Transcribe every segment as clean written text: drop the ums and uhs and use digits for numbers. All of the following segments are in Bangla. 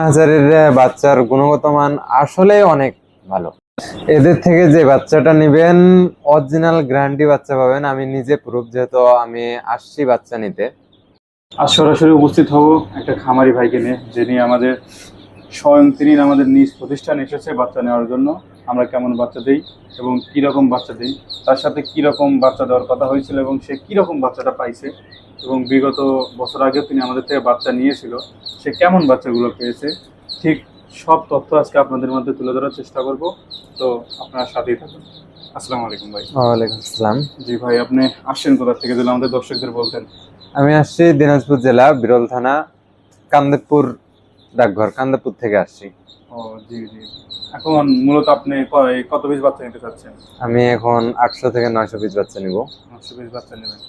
হাজারের বাচ্চার গুণগত মান আসলে অনেক ভালো। এদের থেকে যে বাচ্চাটা নেবেন অরিজিনাল গ্যারান্টি বাচ্চা পাবেন। আমি নিজে প্রুফ, যেহেতু আমি আসছি বাচ্চা নিতে। আজ সরাসরি উপস্থিত হব একটা খামারি ভাইকে নিয়ে, যিনি আমাদের স্বয়ং তিনি আমাদের নিজ প্রতিষ্ঠানে এসেছে বাচ্চা নেওয়ার জন্য। আমরা কেমন বাচ্চা দিই এবং কীরকম বাচ্চা দিই, তার সাথে কীরকম বাচ্চা দেওয়ার কথা হয়েছিল এবং সে কীরকম বাচ্চাটা পাইছে, এবং বিগত বছর আগেও তিনি আমাদের থেকে বাচ্চা নিয়েছিল, সে কেমন বাচ্চাগুলো পেয়েছে, ঠিক সব তথ্য আজকে আপনাদের মধ্যে তুলে ধরার চেষ্টা করব। তো আপনার সাথেই থাকুন। আসসালামু আলাইকুম ভাই। ওয়ালাইকুম আসসালাম। জি ভাই, আপনি আসছেন কোথা থেকে যদি আমাদের দর্শকদের বলতেন। আমি আসছি দিনাজপুর জেলা বিরল থানা কান্দেরপুর ডাকঘর, কান্দেরপুর থেকে আসছি। ও জি জি। এখন মূলত আপনি কত পিস বাচ্চা নিতে চাচ্ছেন? আমি এখন 800 থেকে 900 পিস বাচ্চা নিব। 900 পিস বাচ্চা নেবেন।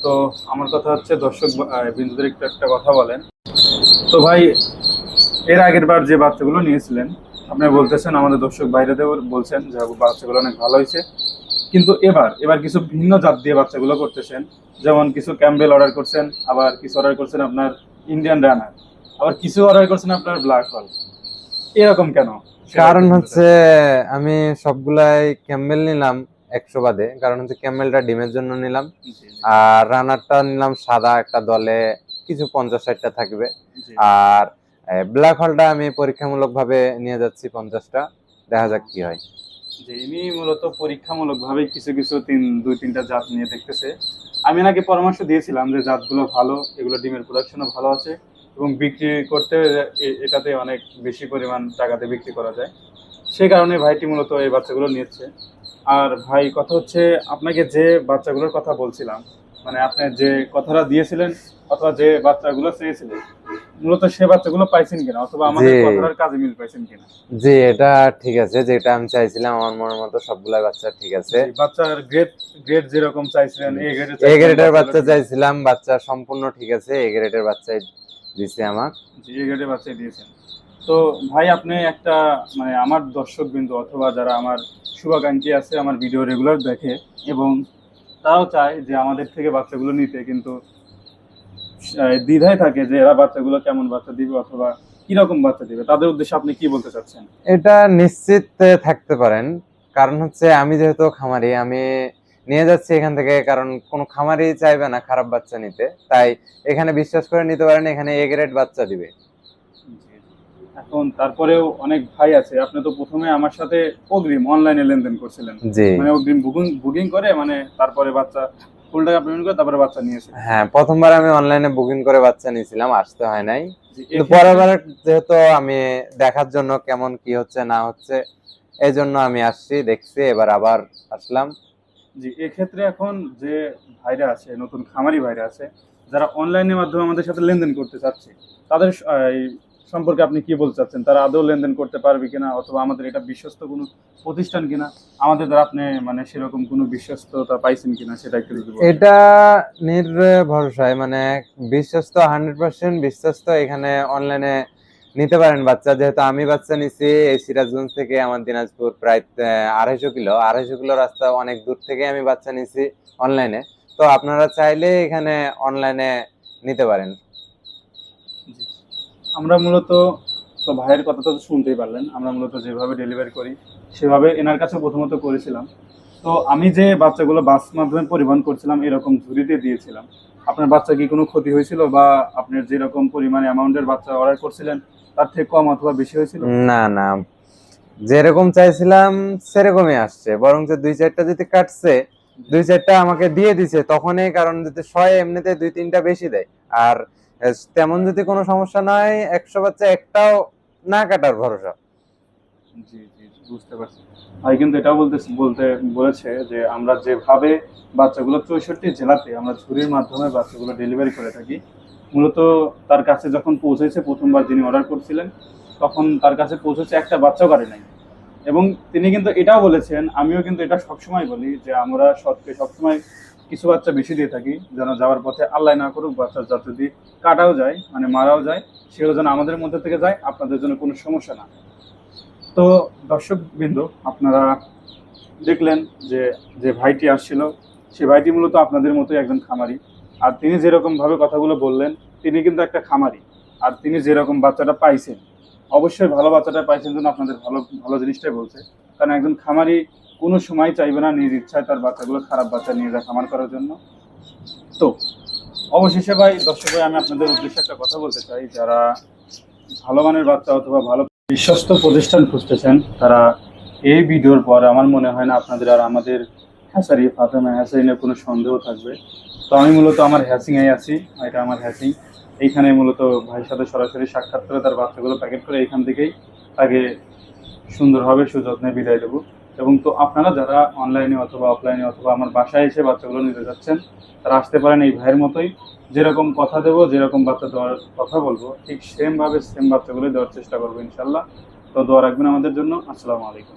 তো আমার কথা হচ্ছে, দর্শক বিন্দুদের একটু একটা কথা বলেন। তো ভাই, এর আগের বার যে বাচ্চাগুলো নিয়েছিলেন, আপনি বলতেছেন আমাদের দর্শক বাইরেতেও বলছেন যে বাচ্চাগুলো অনেক ভালো হয়েছে, কিন্তু এবার কিছু ভিন্ন জাত দিয়ে বাচ্চাগুলো করতেছেন। যেমন কিছু ক্যাম্বেল অর্ডার করছেন, আবার কিছু অর্ডার করছেন আপনার ইন্ডিয়ান রানার, আবার কিছু অর্ডার করছেন আপনার ব্ল্যাক হল। এরকম কেন? কারণ হচ্ছে আমি সবগুলাই ক্যাম্বেল নিলাম 100 বাদে। কারণ হচ্ছে ক্যাম্বেলটা ডিমের জন্য নিলাম, আর রানারটা নিলাম সাদা একটা দলে কিছু 50-60টা থাকবে। আর ব্ল্যাক হোলটা আমি পরীক্ষামূলক ভাবে নিয়ে যাচ্ছি 50টা, দেখা যাক কি হয়। যে ইনি মূলত পরীক্ষামূলক ভাবে কিছু কিছু 2-3টা জাত নিয়ে দেখতেছে। আমি নাকি পরামর্শ দিয়েছিলাম যে জাতগুলো ভালো, এগুলো ডিমের প্রোডাকশনও ভালো আছে এবং বিক্রি করতে এটাতে অনেক বেশি পরিমাণ টাকাতে বিক্রি করা যায়। সেই কারণে ভাইটি মূলত এই বাচ্চাগুলো নিচ্ছে। আর ভাই, কথা হচ্ছে, আপনাকে যে বাচ্চাগুলোর কথা বলছিলাম, মানে আপনি যে কথাটা দিয়েছিলেন অথবা যে বাচ্চাগুলো চেয়েছিলেন, মূলত সে বাচ্চাগুলো পাইছেন কিনা, অথবা আমাদের কথাটার কাজে মিল পাইছেন কিনা? জি, এটা ঠিক আছে, যেটা আমি চাইছিলাম আমার মনের মতো সবগুলা বাচ্চা ঠিক আছে। বাচ্চার গ্রেড যেরকম চাইছিলেন, এ গ্রেডের বাচ্চা চাইছিলাম, বাচ্চা সম্পূর্ণ ঠিক আছে। এ গ্রেডের বাচ্চাই দিছে আমাক। জি, এ গ্রেডের বাচ্চাই দিয়েছেন। তো ভাই, আপনি একটা, মানে আমার দর্শকবৃন্দ অথবা যারা আমার শুভাকাঙ্ক্ষী আছে, আমার ভিডিও রেগুলার দেখে এবং তারাও চায় যে আমাদের থেকে বাচ্চাগুলো নিতে, কিন্তু দ্বিধায় থাকে যে এরা বাচ্চাগুলো কেমন বাচ্চা দিবে অথবা কিরকম বাচ্চা দিবে, তাদের উদ্দেশ্যে আপনি কি বলতে চাচ্ছেন? এটা নিশ্চিত থাকতে পারেন, কারণ হচ্ছে আমি যেহেতু খামারি, আমি নিয়ে যাচ্ছি এখান থেকে, কারণ কোনো খামারি চাইবে না খারাপ বাচ্চা নিতে। তাই এখানে বিশ্বাস করে নিতে পারেন, এখানে এ গ্রেড বাচ্চা দিবে। এখন তারপরেও অনেক ভাই আছে, আপনি তো প্রথমে আমার সাথে অগ্রিম অনলাইনে লেনদেন করছিলেন, মানে অগ্রিম বুকিং করে, মানে তারপরে বাচ্চা ফুল টাকা পেমেন্ট করে তারপরে বাচ্চা নিয়েছে। হ্যাঁ, প্রথমবার আমি অনলাইনে বুকিং করে বাচ্চা নিয়েছিলাম, আসতে হয় নাই। কিন্তু পরেরবার যেহেতু আমি দেখার জন্য কেমন কি হচ্ছে না হচ্ছে, এই জন্য আমি আসছি, দেখছি, এবার আবার আসলাম। জি, এক্ষেত্রে এখন যে ভাইরা আছে, নতুন খামারি ভাইরা আছে, যারা অনলাইনের মাধ্যমে আমাদের সাথে লেনদেন করতে চাচ্ছে, তাদের এই সম্পর্কে আপনি কি বলতে চাচ্ছেন? তারা আদৌ লেনদেন করতে পারবে কিনা, অথবা আমাদের এটা বিশ্বস্ত কোনো প্রতিষ্ঠান কিনা, আমাদের দ্বারা আপনি মানে সেরকম কোনো বিশ্বস্ততা পাইছেন কিনা, সেটা একটু যদি বলেন। এটা নির্ভরসায়, মানে বিশ্বস্ত, 100% বিশ্বস্ত। এখানে অনলাইনে নিতে পারেন বাচ্চা, যেহেতু আমি বাচ্চা নিছি এই সিরাজগঞ্জ থেকে আমার দিনাজপুর, প্রায় 250 কিলো রাস্তা, অনেক দূর থেকে আমি বাচ্চা নিছি অনলাইনে। তো আপনারা চাইলে এখানে অনলাইনে নিতে পারেন। আমরা মূলত, তো ভাইয়ের কথা তো শুনতেই পারলেন, আমরা মূলত যেভাবে ডেলিভারি করি সেভাবে এনার কাছে প্রথমত করেছিলাম। তো আমি যে বাচ্চাগুলো বাস মাধ্যমে পরিবহন করছিলাম, এরকম ঝুড়িতে দিয়েছিলাম। আপনার বাচ্চা কি কোনো ক্ষতি হয়েছিল, বা আপনার যেরকম পরিমাণে অ্যামাউন্টের বাচ্চা অর্ডার করছিলেন তার থেকে কম অথবা বেশি হয়েছিল? না না, যেরকম চাইছিলাম সেরকমই আসছে, বরং 2-4টা যদি কাটছে, 2-4টা আমাকে দিয়ে দিছে তখনই। কারণ যদি 100 এমনিতে 2-3টা বেশি দেয়। আর তেমন যদি কোনো সমস্যা নয়, 100 বাচ্চা একটাও না কাটার ভরসা। জি জি, বুঝতে পারছি। ভাই কিন্তু এটাও বলতে বলেছে যে আমরা যেভাবে বাচ্চাগুলো 64 জেলাতে আমরা ঝুড়ির মাধ্যমে বাচ্চাগুলো ডেলিভারি করে থাকি, মূলত তার কাছে যখন পৌঁছেছে, প্রথমবার যিনি অর্ডার করছিলেন তখন তার কাছে পৌঁছেছে একটা বাচ্চাও কাটে নাই। এবং তিনি কিন্তু এটাও বলেছেন, আমিও কিন্তু এটা সবসময় বলি, যে আমরা সবসময় কিছু বাচ্চা বেশি দিয়ে থাকি, যেন যাওয়ার পথে আল্লাহ না করুক বাচ্চা যদি কাটাও যায়, মানে মারাও যায়, সেগুলো যেন আমাদের মধ্যে থেকে যায়, আপনাদের জন্য কোনো সমস্যা না। তো দর্শক বিন্দু, আপনারা দেখলেন যে যে ভাইটি আসছিল, সে ভাইটি মূলত আপনাদের মতোই একজন খামারি। আর তিনি যেরকম ভাবে কথাগুলো বললেন, তিনি কিন্তু একটা খামারি। আর তিনি যেরকম বাচ্চাটা পাইছেন, অবশ্যই ভালো বাচ্চাটা পাইছেন জন্য আপনাদের ভালো ভালো জিনিসটাই বলছে। কারণ একজন খামারি কোনো সময় চাইবে না নিজ ইচ্ছায় তার বাচ্চাগুলো খারাপ বাচ্চা নিয়ে যায় খামার করার জন্য। তো অবশেষে ভাই, দর্শক ভাই, আমি আপনাদের উদ্দেশ্যে একটা কথা বলতে চাই, যারা ভালো মানের বাচ্চা অথবা ভালো বিশ্বস্ত প্রতিষ্ঠান খুঁজতেছেন, তারা এই ভিডিওর পর আমার মনে হয় না আপনাদের আর আমাদের হ্যাসারি ফাতেমা হ্যাসারি নিয়ে কোনো সন্দেহ থাকবে। তো আমি মূলত আমার হ্যাসিংয়ে আছি, এটা আমার হ্যাসিং। এইখানে মূলত ভাইয়ের সাথে সরাসরি সাক্ষাৎ করে তার বাচ্চাগুলো প্যাকেট করে এইখান থেকেই তাকে সুন্দরভাবে সুযত্নে বিদায় দেবো। এবং তো আপনারা যারা অনলাইনে অথবা অফলাইনে অথবা আমার বাসায় এসে বাচ্চাগুলো নিতে যাচ্ছেন, তারা আসতে পারেন এই ভাইয়ের মতোই। যেরকম কথা দেবো, যেরকম বাচ্চা দেওয়ার কথা বলবো, ঠিক সেম বাচ্চাগুলো দেওয়ার চেষ্টা করবো ইনশাল্লাহ। তো দোয়া রাখবেন আমাদের জন্য। আসসালামু আলাইকুম।